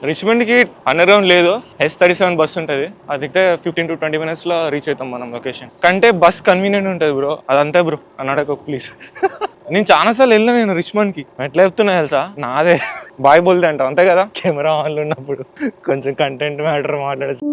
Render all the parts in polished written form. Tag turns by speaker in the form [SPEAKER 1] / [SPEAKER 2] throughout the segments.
[SPEAKER 1] రిచ్మండ్కి under ground లేదు. S37 bus ఉంటుంది. అది 15 to 20 minutes రీచ్ అవుతాం మనం లొకేషన్ కంటే. బస్ కన్వీనియంట్ ఉంటుంది బ్రో. అదంతే బ్రో అన్నాడక ప్లీజ్. నేను చాలాసార్లు వెళ్ళినా నేను రిచ్మండ్కి. ఎట్లా చెప్తున్నా తెలుసా, నాదే బాయ్ బోల్దే అంటాం అంతే కదా. కెమెరా ఆన్లో ఉన్నప్పుడు కొంచెం కంటెంట్ మ్యాటర్ మాట్లాడచ్చు.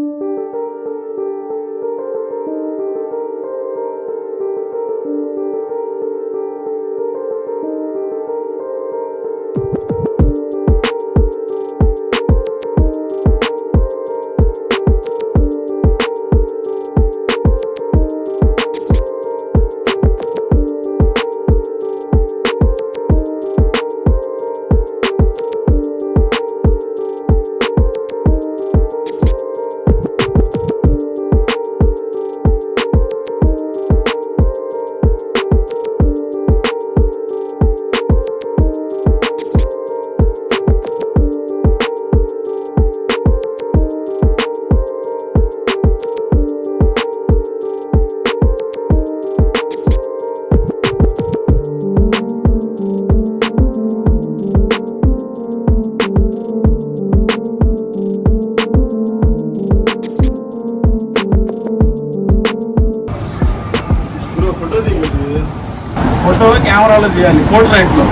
[SPEAKER 2] ఫోటో కెమెరాలో తీయాలి, పోర్ట్రైట్లో.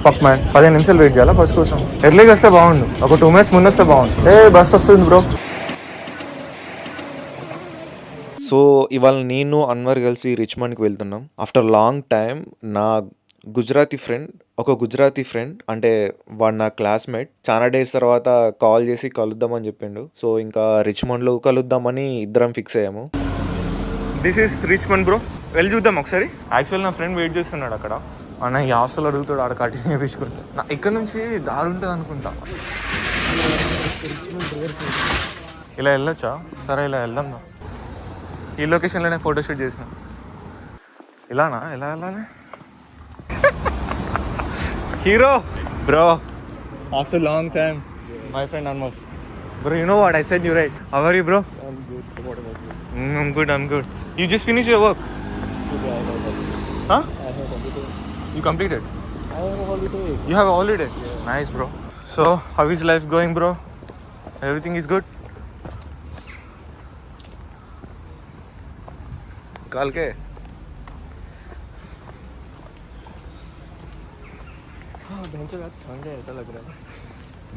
[SPEAKER 1] ఫక్ మ్యాన్, 15 నిమిషాలు వెయిట్ చేయాలా బస్ కోసం? ఎర్లీగా వస్తే బాగుండు, ఒక 2 minutes ముందు వస్తే బాగుండు. బస్ వస్తుంది బ్రో.
[SPEAKER 3] సో ఇవాళ నేను అన్వర్ కలిసి రిచ్మండ్కి వెళ్తున్నాం. ఆఫ్టర్ లాంగ్ టైం నా గుజరాతీ ఫ్రెండ్ అంటే వాడు నా క్లాస్మేట్ చాలా డేస్ తర్వాత కాల్ చేసి కలుద్దామని చెప్పిండు. సో ఇంకా రిచ్మండ్లో కలుద్దామని ఇద్దరం ఫిక్స్ అయ్యాము.
[SPEAKER 1] This is Richmond bro. వెళ్ళి చూద్దాం ఒకసారి. యాక్చువల్ నా ఫ్రెండ్ వెయిట్ చేస్తున్నాడు అక్కడ. అన్న ఈ హాస్టల్ అడుగుతాడు, ఆడ కటింగ్ చేయించుకుంటా. నా ఇక్కడ నుంచి దారి ఉంటుంది అనుకుంటా. ఇలా వెళ్ళొచ్చా? సరే ఇలా వెళ్దాం. ఈ లొకేషన్లోనే ఫోటోషూట్ చేసిన. ఇలానా? ఎలా వెళ్ళాలి? Hero bro, after long time my friend Anmol bro. You know what I said you right. How are you bro? I'm good. You just finished your work? Huh? You completed?
[SPEAKER 2] I have a holiday.
[SPEAKER 1] You have a holiday? Yeah. Nice bro. So how is life going bro? Everything is good? कल के
[SPEAKER 2] हाँ bench का ठंड है ऐसा लग रहा है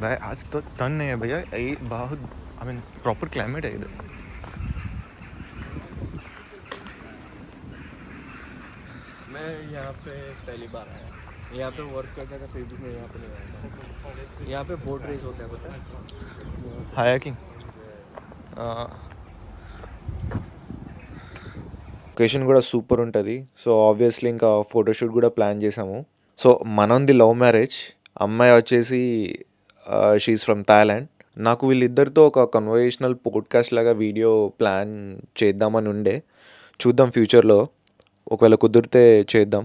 [SPEAKER 1] भाई. आज तो ठंड नहीं है भैया, ये बहुत आई मीन प्रॉपर क्लाइमेट है इधर.
[SPEAKER 2] मैं यहाँ पे पहली बार आया. यहाँ पे वर्क करता था फिर भी मैं यहाँ पे नहीं आया. यहाँ पे बोट रेस होता है पता है?
[SPEAKER 1] हाइकिंग.
[SPEAKER 3] లొకేషన్ కూడా సూపర్ ఉంటుంది. సో ఆబ్వియస్లీ ఇంకా ఫోటోషూట్ కూడా ప్లాన్ చేసాము. సో మనది లవ్ మ్యారేజ్. అమ్మాయి వచ్చేసి షీఈస్ ఫ్రమ్ థాయిలాండ్. నాకు వీళ్ళిద్దరితో ఒక కన్వర్జేషనల్ పోడ్కాస్ట్ లాగా వీడియో ప్లాన్ చేద్దామని ఉండే. చూద్దాం ఫ్యూచర్లో ఒకవేళ కుదిరితే చేద్దాం.